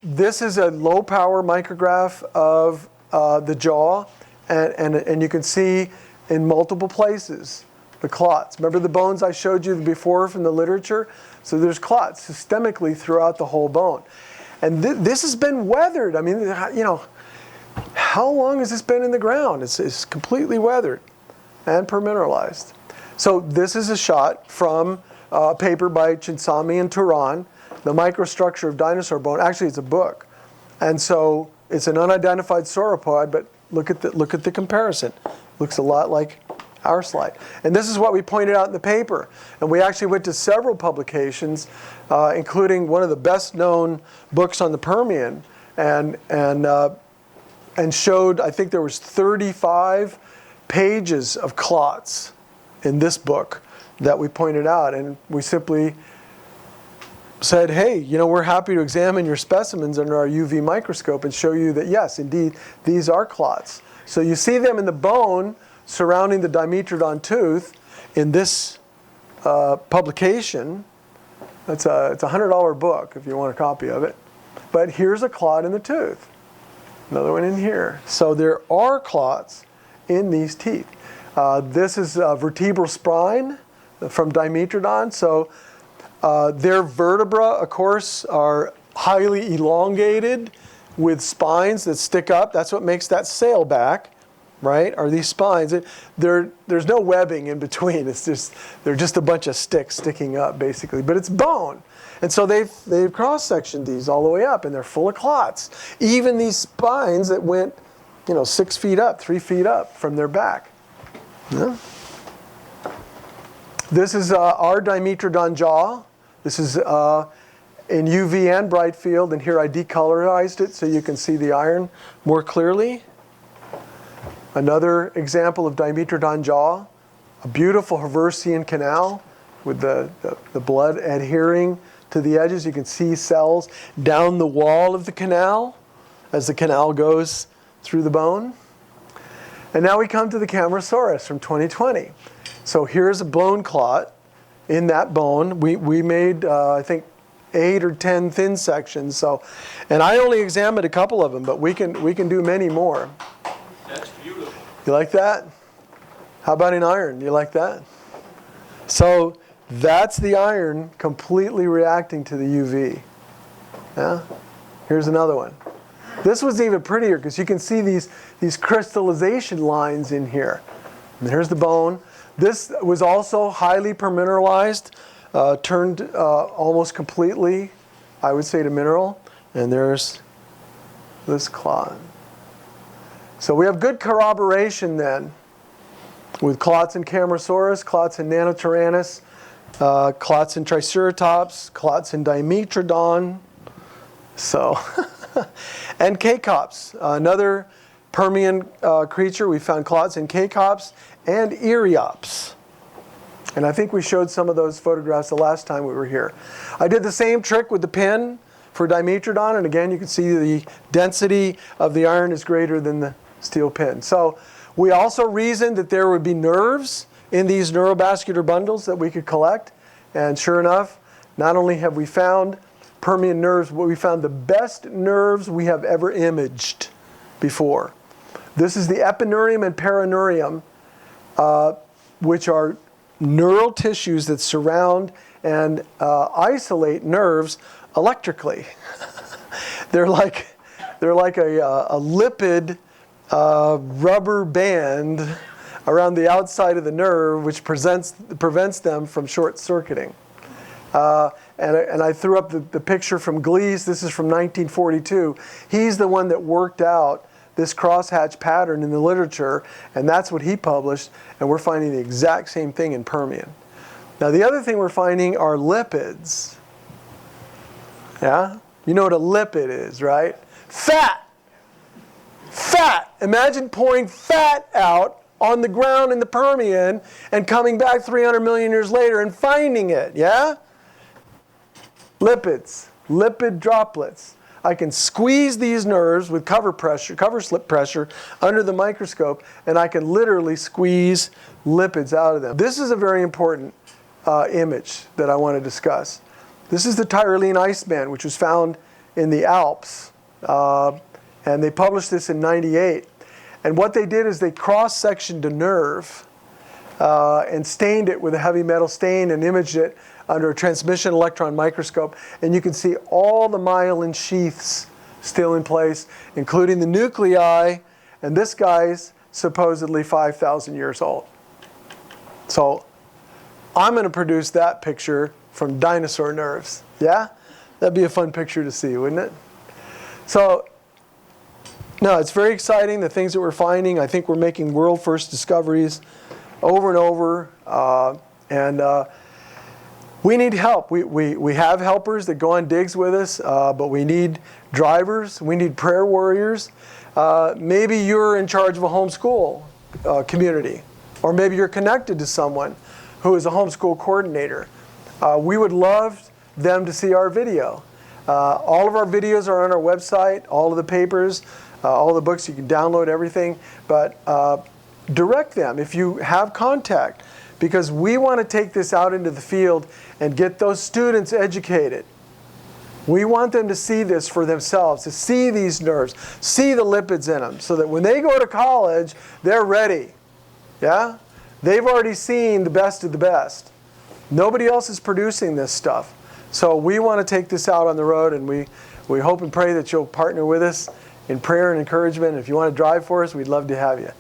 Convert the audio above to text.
this is a low power micrograph of the jaw, and you can see in multiple places the clots. Remember the bones I showed you before from the literature? So there's clots systemically throughout the whole bone. And this has been weathered. I mean, you know, how long has this been in the ground? It's completely weathered and permineralized. So this is a shot from a paper by Chinsami and Turan, The Microstructure of Dinosaur Bone. Actually, it's a book. And so it's an unidentified sauropod, but look at the comparison. Looks a lot like our slide. And this is what we pointed out in the paper. And we actually went to several publications, including one of the best known books on the Permian, and showed, I think there was 35 pages of clots in this book that we pointed out. And we simply said, hey, you know, we're happy to examine your specimens under our UV microscope and show you that, yes, indeed, these are clots. So you see them in the bone surrounding the Dimetrodon tooth in this publication. It's a $100 book if you want a copy of it. But here's a clot in the tooth. Another one in here. So there are clots in these teeth. This is vertebral spine from Dimetrodon. So their vertebra, of course, are highly elongated with spines that stick up. That's what makes that sailback, right? Are these spines? There's no webbing in between. They're just a bunch of sticks sticking up, basically. But it's bone. And so they've cross-sectioned these all the way up, and they're full of clots. Even these spines that went, 6 feet up, 3 feet up from their back. Yeah. This is our Dimetrodon jaw. This is in UV and bright field, and here I decolorized it so you can see the iron more clearly. Another example of Dimetrodon jaw, a beautiful Haversian canal with the blood adhering to the edges. You can see cells down the wall of the canal as the canal goes through the bone. And now we come to the Camarasaurus from 2020. So here's a bone clot in that bone. We made, I think, 8 or 10 thin sections. So, and I only examined a couple of them, but we can do many more. That's beautiful. You like that? How about in iron? You like that? So that's the iron completely reacting to the UV. Yeah? Here's another one. This was even prettier because you can see these crystallization lines in here. And here's the bone. This was also highly permineralized, turned almost completely, I would say, to mineral. And there's this clot. So we have good corroboration then with clots in Camarasaurus, clots in Nanotyrannus, clots in Triceratops, clots in Dimetrodon. So, and Cacops, another Permian creature. We found clots in Cacops and Eriops. And I think we showed some of those photographs the last time we were here. I did the same trick with the pin for Dimetrodon, and again, you can see the density of the iron is greater than the steel pin. So we also reasoned that there would be nerves in these neurovascular bundles that we could collect. And sure enough, not only have we found Permian nerves, but we found the best nerves we have ever imaged before. This is the epineurium and perineurium, which are neural tissues that surround and isolate nerves electrically. They're like a lipid rubber band around the outside of the nerve, which prevents them from short-circuiting. And I threw up the picture from Glees. This is from 1942. He's the one that worked out this crosshatch pattern in the literature, and that's what he published, and we're finding the exact same thing in Permian. Now, the other thing we're finding are lipids. Yeah? You know what a lipid is, right? Fat! Fat! Imagine pouring fat out on the ground in the Permian and coming back 300 million years later and finding it, yeah? Lipids, lipid droplets. I can squeeze these nerves with cover slip pressure under the microscope, and I can literally squeeze lipids out of them. This is a very important image that I want to discuss. This is the Tyrolean ice band, which was found in the Alps. And they published this in '98. And what they did is they cross-sectioned a nerve and stained it with a heavy metal stain and imaged it under a transmission electron microscope. And you can see all the myelin sheaths still in place, including the nuclei. And this guy's supposedly 5,000 years old. So I'm going to produce that picture from dinosaur nerves. Yeah? That'd be a fun picture to see, wouldn't it? So, no, it's very exciting, the things that we're finding. I think we're making world-first discoveries over and over. We need help. We have helpers that go on digs with us, but we need drivers. We need prayer warriors. Maybe you're in charge of a homeschool community, or maybe you're connected to someone who is a homeschool coordinator. We would love them to see our video. All of our videos are on our website, all of the papers, all the books, you can download everything. But direct them if you have contact, because we want to take this out into the field and get those students educated. We want them to see this for themselves, to see these nerves, see the lipids in them, so that when they go to college, they're ready. Yeah? They've already seen the best of the best. Nobody else is producing this stuff. So we want to take this out on the road, and we hope and pray that you'll partner with us in prayer and encouragement. If you want to drive for us, we'd love to have you.